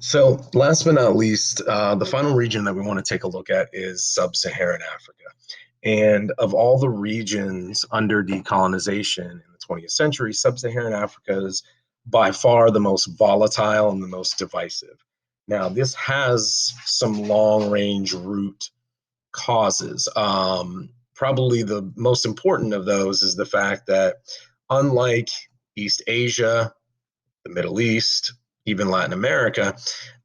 So, last but not least, the final region that we want to take a look at is sub-Saharan Africa. And of all the regions under decolonization in the 20th century, sub-Saharan Africa is by far the most volatile and the most divisive. Now, this has some long-range root causes. Probably the most important of those is the fact that, unlike East Asia, the Middle East, even Latin America,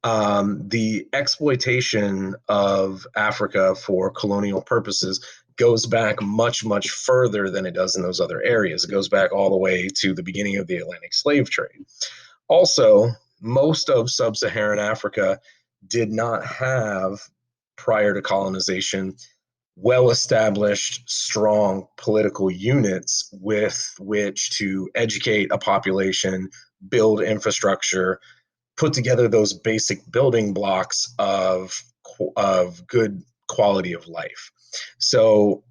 the exploitation of Africa for colonial purposes goes back much, much further than it does in those other areas. It goes back all the way to the beginning of the Atlantic slave trade. Also, most of sub Saharan Africa did not have, prior to colonization, well established, strong political units with which to educate a population, build infrastructure, put together those basic building blocks of good quality of life. So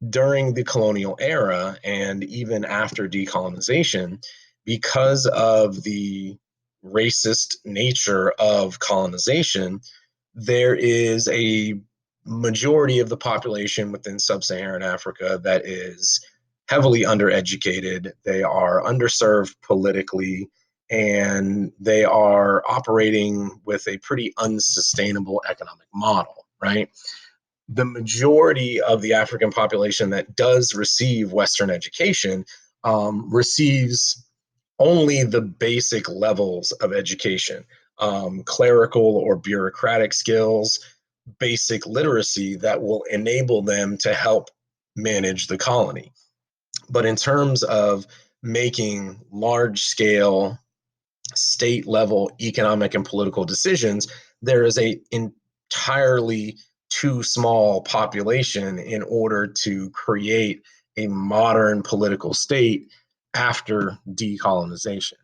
during the colonial era and even after decolonization, because of the racist nature of colonization, there is a majority of the population within sub-Saharan Africa that is heavily undereducated. They are underserved politically, and they are operating with a pretty unsustainable economic model, right? The majority of the African population that does receive Western education receives only the basic levels of education, clerical or bureaucratic skills, basic literacy that will enable them to help manage the colony. But in terms of making large scale state level economic and political decisions, there is a entirely too small population in order to create a modern political state after decolonization.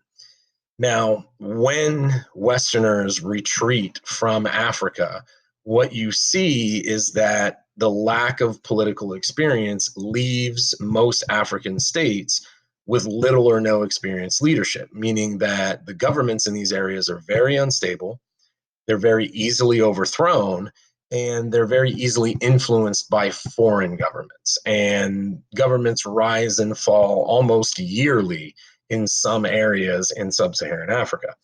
Now, when Westerners retreat from Africa, what you see is that the lack of political experience leaves most African states with little or no experienced leadership, meaning that the governments in these areas are very unstable, they're very easily overthrown, and they're very easily influenced by foreign governments. And governments rise and fall almost yearly in some areas in sub Saharan Africa.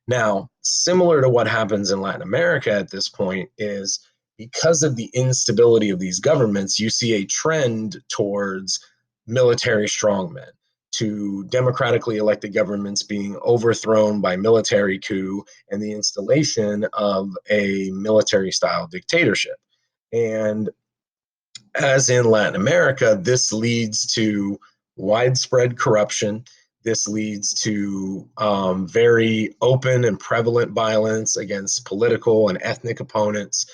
Now, similar to what happens in Latin America at this point, is because of the instability of these governments, you see a trend towards military strongmen, to democratically elected governments being overthrown by military coup and the installation of a military style dictatorship. And as in Latin America, this leads to widespread corruption. This leads to very open and prevalent violence against political and ethnic opponents.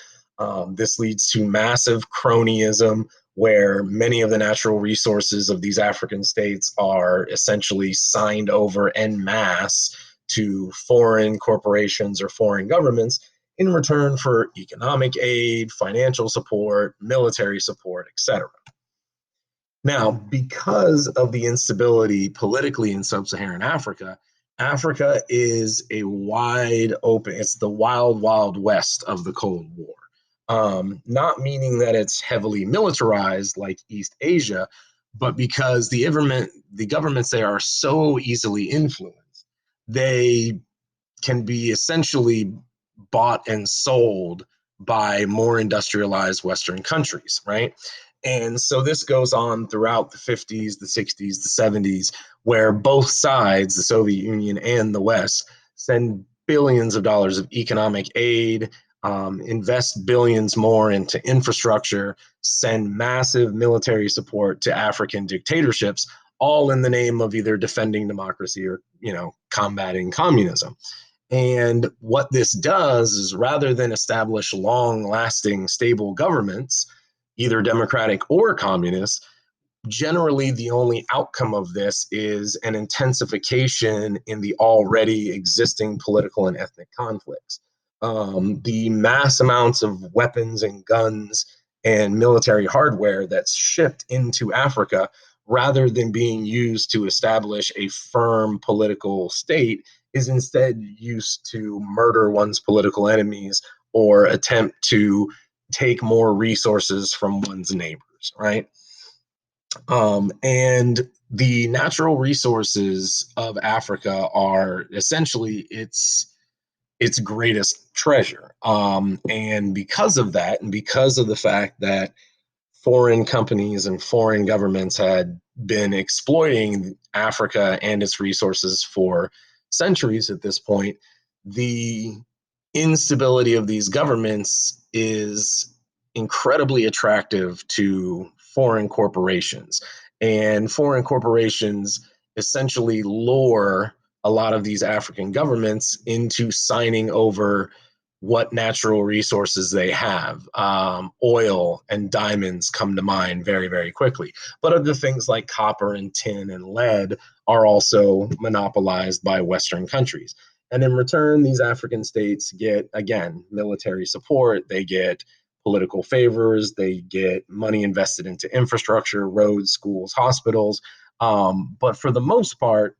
This leads to massive cronyism, where many of the natural resources of these African states are essentially signed over en masse to foreign corporations or foreign governments in return for economic aid, financial support, military support, etc. Now, because of the instability politically in sub-Saharan Africa, Africa is a wide open, it's the wild, wild west of the Cold War. Not meaning that it's heavily militarized like East Asia, but because the governments there are so easily influenced, they can be essentially bought and sold by more industrialized Western countries, right? And so this goes on throughout the 50s, the 60s, the 70s, where both sides, the Soviet Union and the West, send billions of dollars of economic aid, invest billions more into infrastructure, send massive military support to African dictatorships, all in the name of either defending democracy or, combating communism. And what this does is, rather than establish long lasting, stable governments, either democratic or communist, generally the only outcome of this is an intensification in the already existing political and ethnic conflicts. The mass amounts of weapons and guns and military hardware that's shipped into Africa, rather than being used to establish a firm political state, is instead used to murder one's political enemies or attempt to take more resources from one's neighbors, right? And the natural resources of Africa are essentially its greatest treasure. And because of that, and because of the fact that foreign companies and foreign governments had been exploiting Africa and its resources for centuries at this point, the instability of these governments is incredibly attractive to foreign corporations. And foreign corporations essentially lure a lot of these African governments into signing over what natural resources they have. Oil and diamonds come to mind very, very quickly. But other things like copper and tin and lead are also monopolized by Western countries. And in return, these African states get, again, military support, they get political favors, they get money invested into infrastructure, roads, schools, hospitals. But for the most part,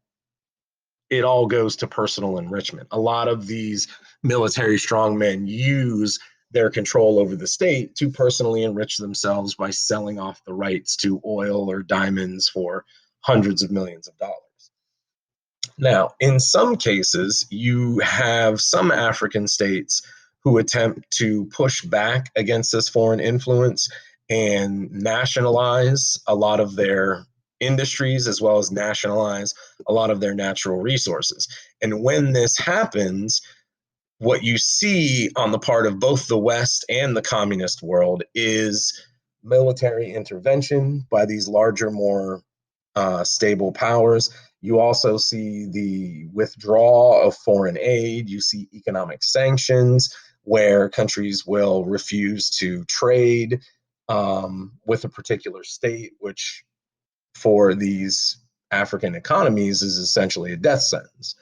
it all goes to personal enrichment. A lot of these military strongmen use their control over the state to personally enrich themselves by selling off the rights to oil or diamonds for hundreds of millions of dollars. Now, in some cases, you have some African states who attempt to push back against this foreign influence and nationalize a lot of their industries as well as nationalize a lot of their natural resources. And when this happens, what you see on the part of both the West and the communist world is military intervention by these larger, more stable powers. You also see the withdrawal of foreign aid. You see economic sanctions where countries will refuse to trade with a particular state, which for these African economies is essentially a death sentence.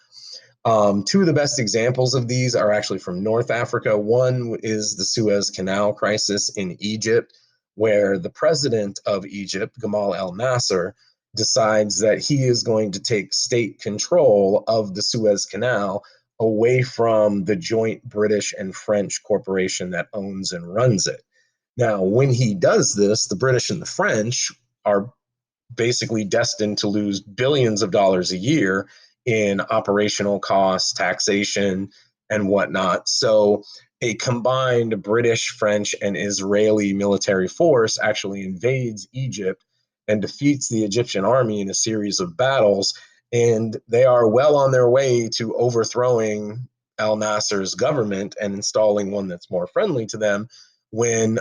Two of the best examples of these are actually from North Africa. One is the Suez Canal crisis in Egypt, where the president of Egypt, Gamal el Nasser, decides that he is going to take state control of the Suez Canal away from the joint British and French corporation that owns and runs it. Now, when he does this, the British and the French are basically destined to lose billions of dollars a year in operational costs, taxation, and whatnot. So a combined British, French, and Israeli military force actually invades Egypt and defeats the Egyptian army in a series of battles. And they are well on their way to overthrowing al Nasser's government and installing one that's more friendly to them when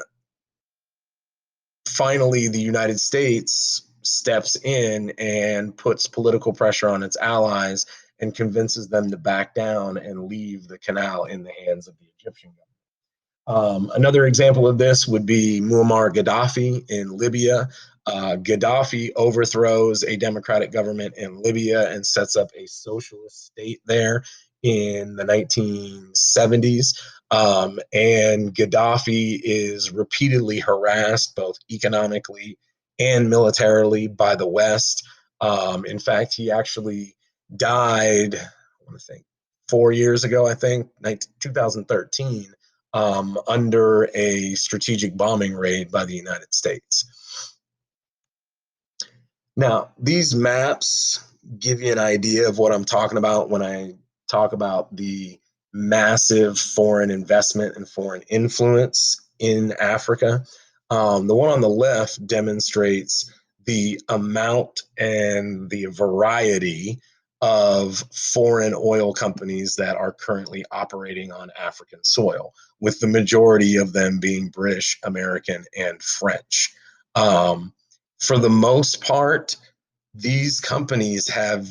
finally the United States steps in and puts political pressure on its allies and convinces them to back down and leave the canal in the hands of the Egyptian government. Another example of this would be Muammar Gaddafi in Libya. Gaddafi overthrows a democratic government in Libya and sets up a socialist state there in the 1970s. And Gaddafi is repeatedly harassed both economically and militarily by the West. In fact, he actually died, I want to think, 4 years ago, I think, 2013, under a strategic bombing raid by the United States. Now, these maps give you an idea of what I'm talking about when I talk about the massive foreign investment and foreign influence in Africa. The one on the left demonstrates the amount and the variety of foreign oil companies that are currently operating on African soil, with the majority of them being British, American, and French. For the most part, these companies have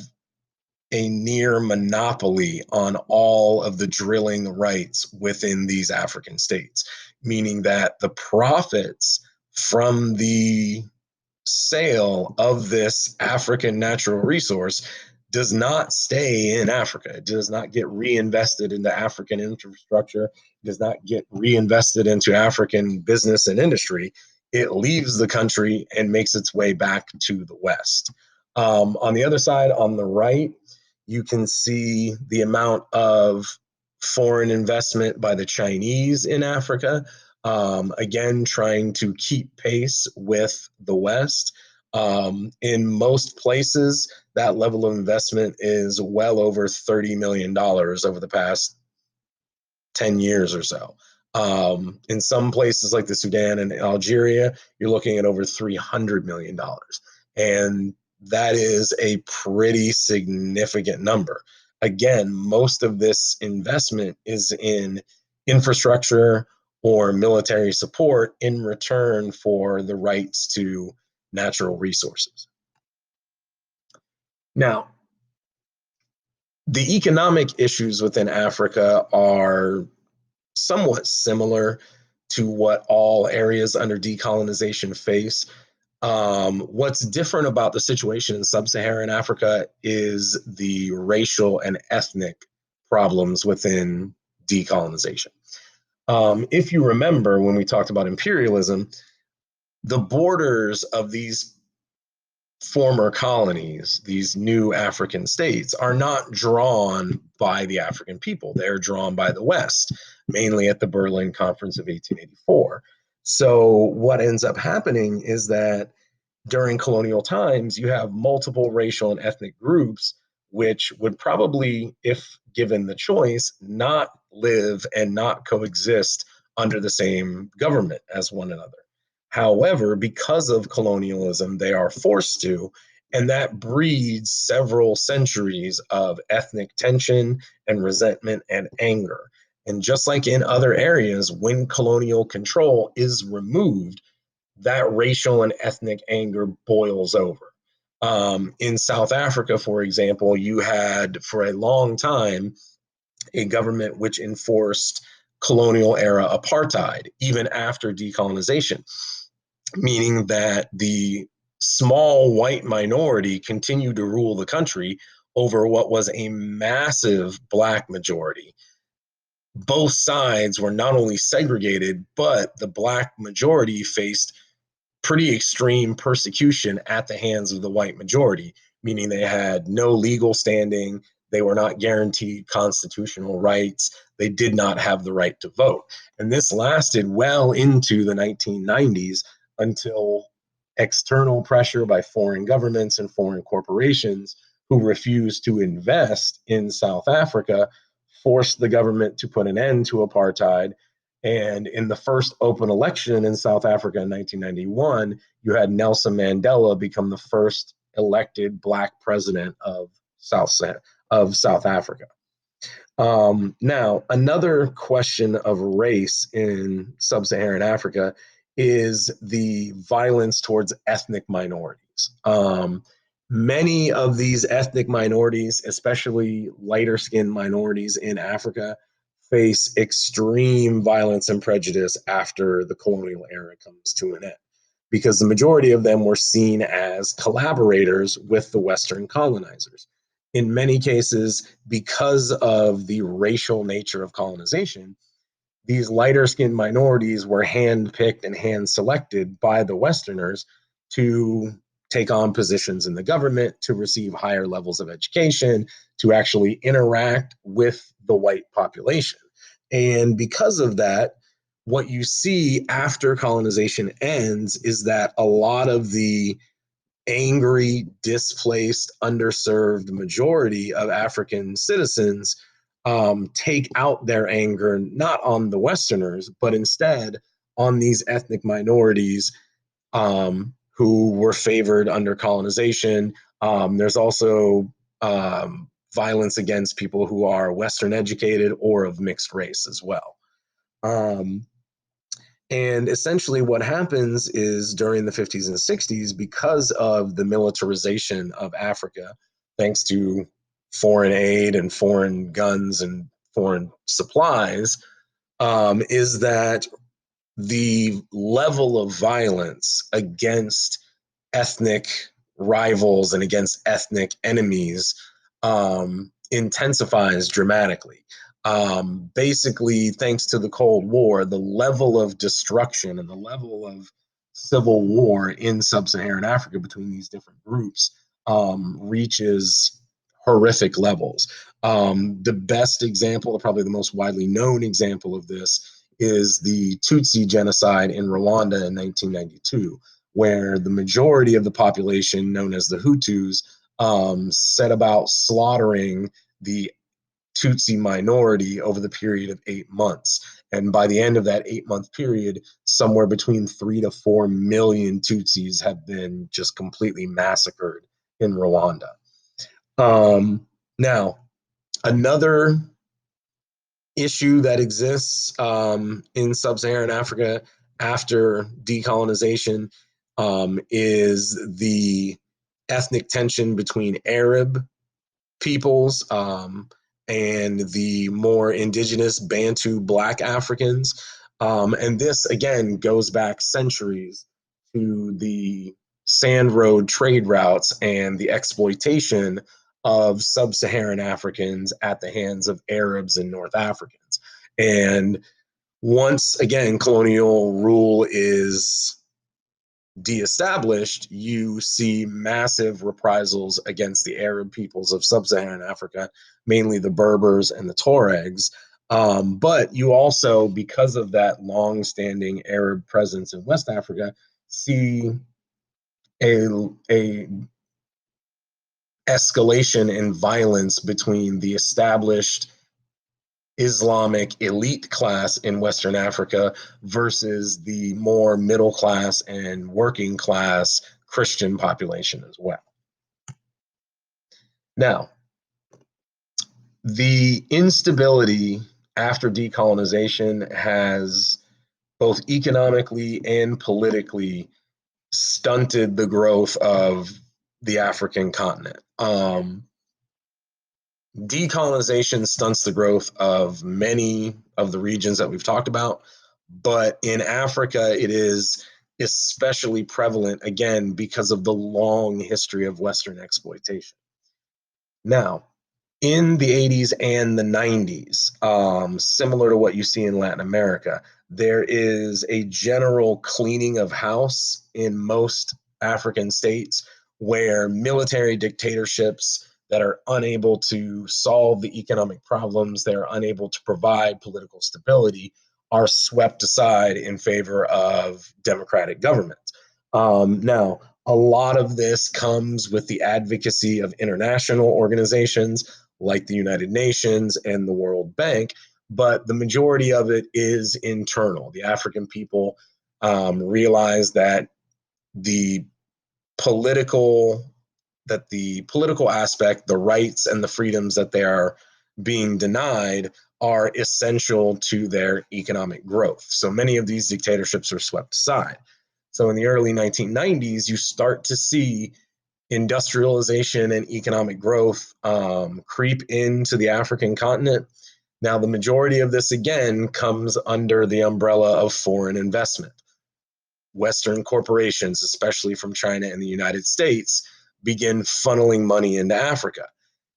a near monopoly on all of the drilling rights within these African states, meaning that the profits from the sale of this African natural resource does not stay in Africa. It does not get reinvested into African infrastructure, it does not get reinvested into African business and industry. It leaves the country and makes its way back to the West. On the other side, on the right, You can see the amount of foreign investment by the Chinese in Africa, again, trying to keep pace with the West. In most places, that level of investment is well over $30 million over the past 10 years or so. In some places like the Sudan and Algeria, you're looking at over $300 million. And that is a pretty significant number. Again, most of this investment is in infrastructure or military support in return for the rights to natural resources. Now, the economic issues within Africa are somewhat similar to what all areas under decolonization face. What's different about the situation in sub-Saharan Africa is the racial and ethnic problems within decolonization. If you remember when we talked about imperialism, the borders of these former colonies, these new African states, are not drawn by the African people. They're drawn by the West, mainly at the Berlin Conference of 1884. So, what ends up happening is that during colonial times, you have multiple racial and ethnic groups, which would probably, if given the choice, not live and not coexist under the same government as one another. However, because of colonialism, they are forced to, and that breeds several centuries of ethnic tension and resentment and anger. And just like in other areas, when colonial control is removed, that racial and ethnic anger boils over. In South Africa, for example, you had for a long time a government which enforced colonial era apartheid, even after decolonization, meaning that the small white minority continued to rule the country over what was a massive black majority. Both sides were not only segregated, but the black majority faced pretty extreme persecution at the hands of the white majority, meaning they had no legal standing, they were not guaranteed constitutional rights, they did not have the right to vote. And this lasted well into the 1990s until external pressure by foreign governments and foreign corporations who refused to invest in South Africa forced the government to put an end to apartheid. And in the first open election in South Africa in 1991, you had Nelson Mandela become the first elected Black president of South Africa. Now, another question of race in sub-Saharan Africa is the violence towards ethnic minorities. Many of these ethnic minorities, especially lighter skinned minorities in Africa, face extreme violence and prejudice after the colonial era comes to an end, because the majority of them were seen as collaborators with the Western colonizers. In many cases, because of the racial nature of colonization, these lighter skinned minorities were handpicked and hand selected by the Westerners to take on positions in the government, to receive higher levels of education, to actually interact with the white population. And because of that, what you see after colonization ends is that a lot of the angry, displaced, underserved majority of African citizens take out their anger not on the Westerners, but instead on these ethnic minorities who were favored under colonization. There's also violence against people who are Western educated or of mixed race as well. And essentially, what happens is during the 50s and 60s, because of the militarization of Africa, thanks to foreign aid and foreign guns and foreign supplies, is that the level of violence against ethnic rivals and against ethnic enemies intensifies dramatically. Basically, thanks to the Cold War, the level of destruction and the level of civil war in sub-Saharan Africa between these different groups reaches horrific levels. The best example, probably the most widely known example of this, is the Tutsi genocide in Rwanda in 1992, where the majority of the population, known as the Hutus, set about slaughtering the Tutsi minority over the period of 8 months. And by the end of that 8 month period, somewhere between 3 to 4 million Tutsis have been just completely massacred in Rwanda. Now, another issue that exists in sub Saharan Africa after decolonization is the ethnic tension between Arab peoples and the more indigenous Bantu Black Africans. And this, again, goes back centuries to the sand road trade routes and the exploitation of sub Saharan Africans at the hands of Arabs and North Africans. And once again, colonial rule is de-established, you see massive reprisals against the Arab peoples of sub-Saharan Africa, mainly the Berbers and the Tuaregs. But you also, because of that long-standing Arab presence in West Africa, see a escalation in violence between the established Islamic elite class in Western Africa versus the more middle class and working class Christian population as well. Now, the instability after decolonization has both economically and politically stunted the growth of the African continent. Decolonization stunts the growth of many of the regions that we've talked about, but in Africa, it is especially prevalent, again, because of the long history of Western exploitation. Now, in the 80s and the 90s, similar to what you see in Latin America, there is a general cleaning of house in most African states where military dictatorships that are unable to solve the economic problems, they're unable to provide political stability, are swept aside in favor of democratic governments. Now, a lot of this comes with the advocacy of international organizations like the United Nations and the World Bank, but the majority of it is internal. The African people realize that the political aspect, the rights and the freedoms that they are being denied are essential to their economic growth. So many of these dictatorships are swept aside. So in the early 1990s, you start to see industrialization and economic growth creep into the African continent. Now, the majority of this, again, comes under the umbrella of foreign investment. Western corporations, especially from China and the United States, begin funneling money into Africa.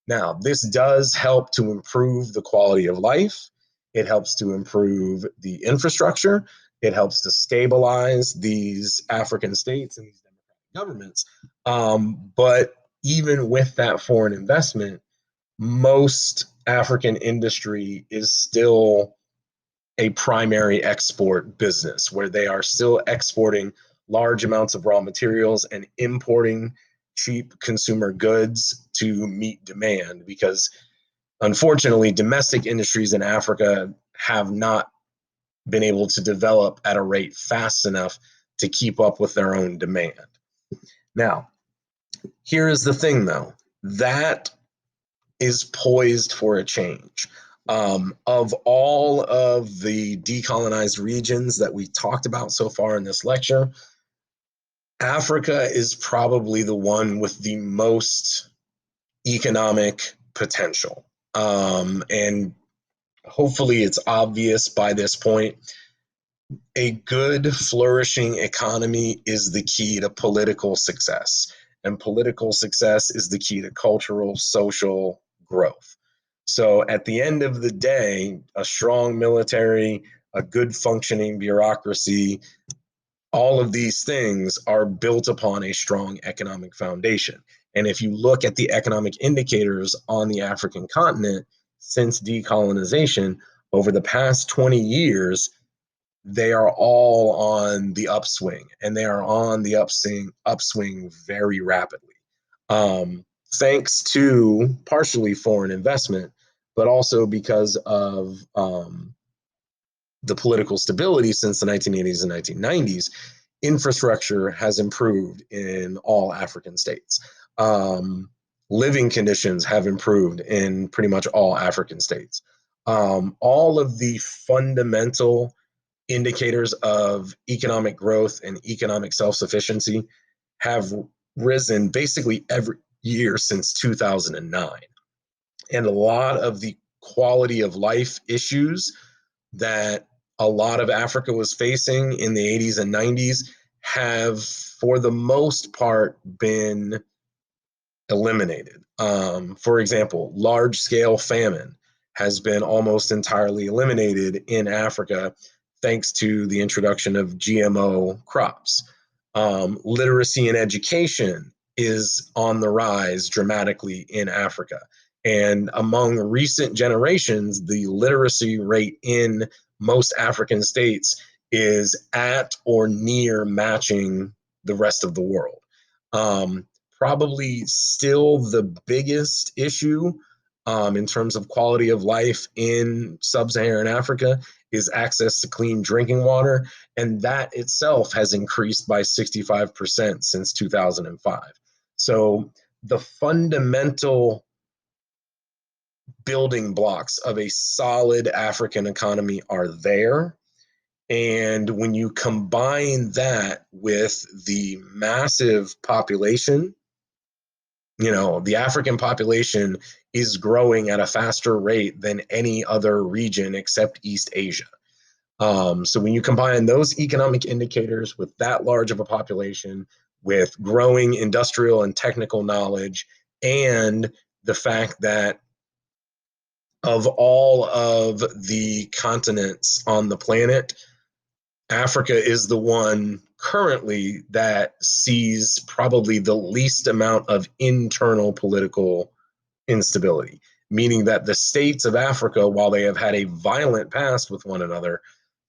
Now, this does help to improve the quality of life. It helps to improve the infrastructure. It helps to stabilize these African states and these democratic governments. But even with that foreign investment, most African industry is still a primary export business where they are still exporting large amounts of raw materials and importing cheap consumer goods to meet demand, because unfortunately domestic industries in Africa have not been able to develop at a rate fast enough to keep up with their own demand. Now, here is the thing though, that is poised for a change. Of all of the decolonized regions that we talked about so far in this lecture, Africa is probably the one with the most economic potential. And hopefully it's obvious by this point. A good, flourishing economy is the key to political success, and political success is the key to cultural, social growth. So at the end of the day, a strong military, a good functioning bureaucracy, all of these things are built upon a strong economic foundation. And if you look at the economic indicators on the African continent since decolonization over the past 20 years, they are all on the upswing, and they are on the upswing very rapidly. Thanks to partially foreign investment, but also because of the political stability since the 1980s and 1990s, infrastructure has improved in all African states. Living conditions have improved in pretty much all African states. All of the fundamental indicators of economic growth and economic self-sufficiency have risen basically every year since 2009. And a lot of the quality of life issues that a lot of Africa was facing in the 80s and 90s have, for the most part, been eliminated. For example, large scale famine has been almost entirely eliminated in Africa thanks to the introduction of GMO crops. Literacy and education is on the rise dramatically in Africa. And among recent generations, the literacy rate in most African states is at or near matching the rest of the world. Probably still the biggest issue in terms of quality of life in sub-Saharan Africa is access to clean drinking water, and that itself has increased by 65% since 2005. So the fundamental building blocks of a solid African economy are there. And when you combine that with the massive population, the African population is growing at a faster rate than any other region except East Asia. So when you combine those economic indicators with that large of a population, with growing industrial and technical knowledge, and the fact that of all of the continents on the planet, Africa is the one currently that sees probably the least amount of internal political instability, meaning that the states of Africa, while they have had a violent past with one another,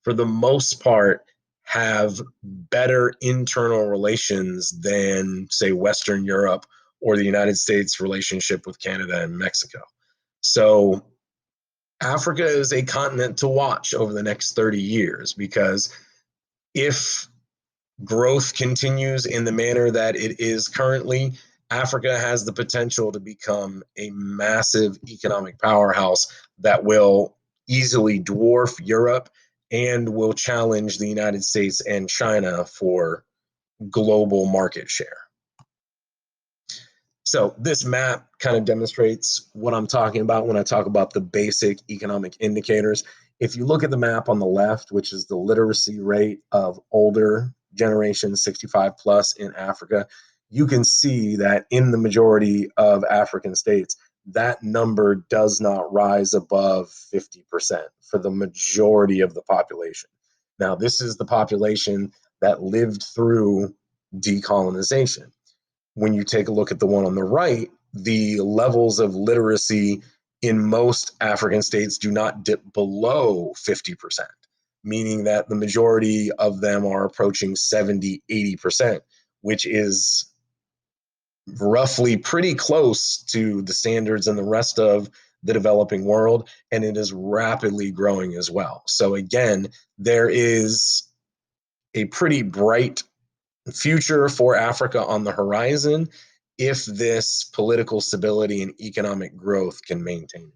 for the most part have better internal relations than, say, Western Europe or the United States relationship with Canada and Mexico. So Africa is a continent to watch over the next 30 years, because if growth continues in the manner that it is currently, Africa has the potential to become a massive economic powerhouse that will easily dwarf Europe and will challenge the United States and China for global market share. So this map kind of demonstrates what I'm talking about when I talk about the basic economic indicators. If you look at the map on the left, which is the literacy rate of older generations, 65 plus in Africa, you can see that in the majority of African states, that number does not rise above 50% for the majority of the population. Now, this is the population that lived through decolonization. When you take a look at the one on the right, the levels of literacy in most African states do not dip below 50%, meaning that the majority of them are approaching 70, 80%, which is roughly pretty close to the standards in the rest of the developing world, and it is rapidly growing as well. So again, there is a pretty bright future for Africa on the horizon if this political stability and economic growth can maintain.